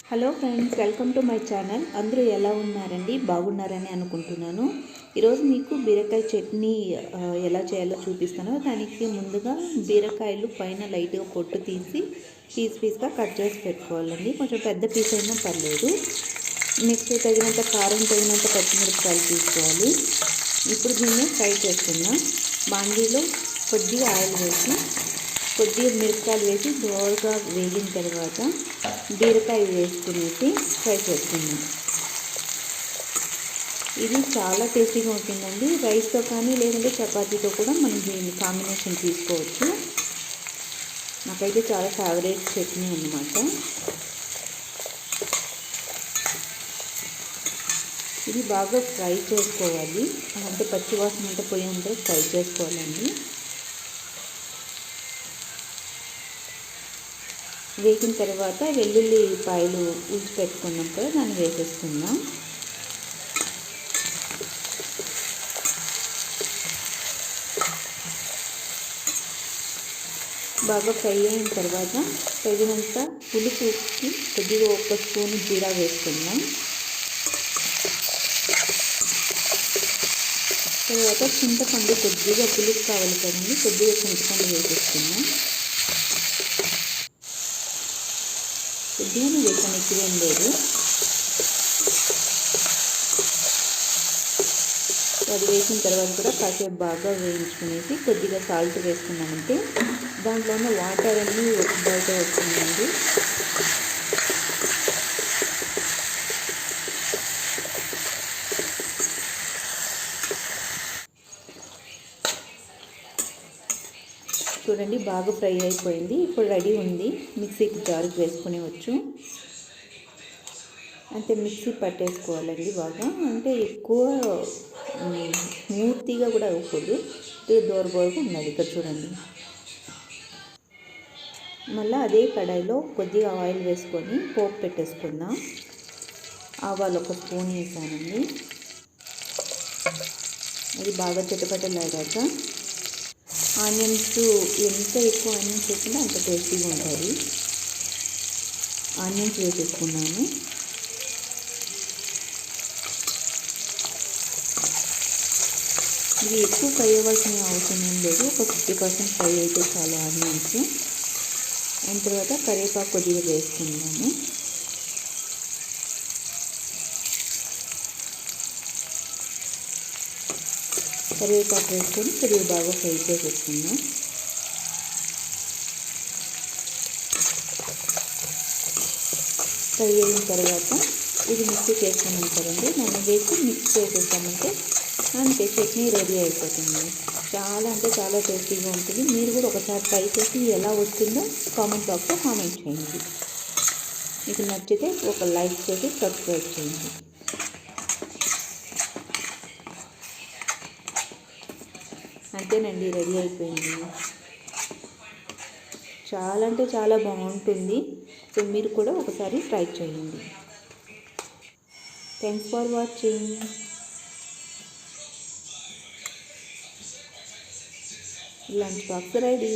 Hello friends, welcome to my channel. అందరూ ఎలా ఉన్నారండి? బాగున్నారని అనుకుంటున్నాను. ఈరోజు మీకు బీరకాయ చట్నీ ఎలా చేయాలో చూపిస్తాను. దానికి ముందుగా బీరకాయలు పైన లైట్గా పొట్టు తీసి పీస్గా కట్ చేసి పెట్టుకోవాలండి. కొంచెం పెద్ద పీస్ అయినా పర్లేదు. నెక్స్ట్ తగినంత కారం, తగినంత పచ్చిమిరపకాయలు తీసుకోవాలి. ఇప్పుడు దీన్ని ఫ్రై చేసుకుందాం. బాండీలో కొద్దిగా ఆయిల్ వేసి కొద్దిగా మిరపకాయలు వేసి దోరగా వేగిన తర్వాత బీరకాయ వేసుకునేసి ఫ్రై చేసుకుందాం. ఇది చాలా టేస్టీగా ఉంటుందండి. రైస్తో కానీ లేదంటే చపాతీతో కూడా మనం దీన్ని కాంబినేషన్ తీసుకోవచ్చు. నాకైతే చాలా ఫేవరెట్ చట్నీ అన్నమాట. ఇది బాగా ఫ్రై చేసుకోవాలి, అంటే పచ్చివాసన అంతా పోయేంత ఫ్రై చేసుకోవాలండి. వేగిన తర్వాత వెల్లుల్లిపాయలు ఉల్చి పెట్టుకున్నాం కదా, దాన్ని వేసేసుకుందాం. బాగా ఫ్రై అయిన తర్వాత తగినంత పులుపుకి కొద్దిగా 1 స్పూన్ జీరా వేసుకుందాం. తర్వాత చింతపండు, కొద్దిగా పులుపు కావాలి కదండి, కొద్దిగా చింతపండు వేసేసుకుందాం. కొద్దిగానే వేసాను, ఎక్కువేం లేదు. అది వేసిన తర్వాత కూడా కాసేపు బాగా వేయించుకునేసి కొద్దిగా సాల్ట్ వేసుకున్నామంటే దాంట్లో ఉన్న వాటర్ అన్నీ బయట వస్తుందండి. చూడండి, బాగా ఫ్రై అయిపోయింది. ఇప్పుడు రెడీ ఉంది. మిక్సీకి జారుకి వేసుకునేవచ్చు. అంటే మిక్సీ పట్టేసుకోవాలండి బాగా. అంటే ఎక్కువ స్మూత్గా కూడా అవ్వకూడదు, దోరబోరగా ఉన్నది. ఇక్కడ చూడండి. మళ్ళీ అదే కడాయిలో కొద్దిగా ఆయిల్ వేసుకొని పోపు పెట్టేసుకుందాం. ఆవాలు 1 స్పూన్ వేసానండి. అది బాగా చిటపటలాడాక ఆనియన్స్, ఎంత ఎక్కువ ఆనియన్స్ వేసుకుంటే అంత టేస్టీగా ఉంటుంది. ఆనియన్స్ వేసేసుకున్నాను. ఇది ఎక్కువ ఫ్రై అవ్వాల్సిన అవసరం ఏం లేదు. ఒక 50% ఫ్రై అయితే చాలు ఆనియన్స్. అయిన తర్వాత కరివేపాకు కొద్దిగా వేసుకున్నాము. కరివేపాకు వేసుకొని కొద్దిగా బాగా ఫ్రై చేసేసుకుందాం. ఫ్రై అయిన తర్వాత ఇది మిక్సీకి వేసుకున్నాం కదండి, దాన్ని వేసి మిక్స్ చేసేసామంటే అంతే, చట్నీ రెడీ అయిపోతుంది. చాలా అంటే చాలా టేస్టీగా ఉంటుంది. మీరు కూడా ఒకసారి ట్రై చేసి ఎలా వస్తుందో కామెంట్ బాక్స్లో కామెంట్ చేయండి. మీకు నచ్చితే ఒక లైక్ చేసి సబ్స్క్రైబ్ చేయండి. అంతేనండి, రెడీ అయిపోయింది. చాలా అంటే చాలా బాగుంటుంది. సో మీరు కూడా ఒకసారి ట్రై చేయండి. Thanks for watching. Lunch box ready.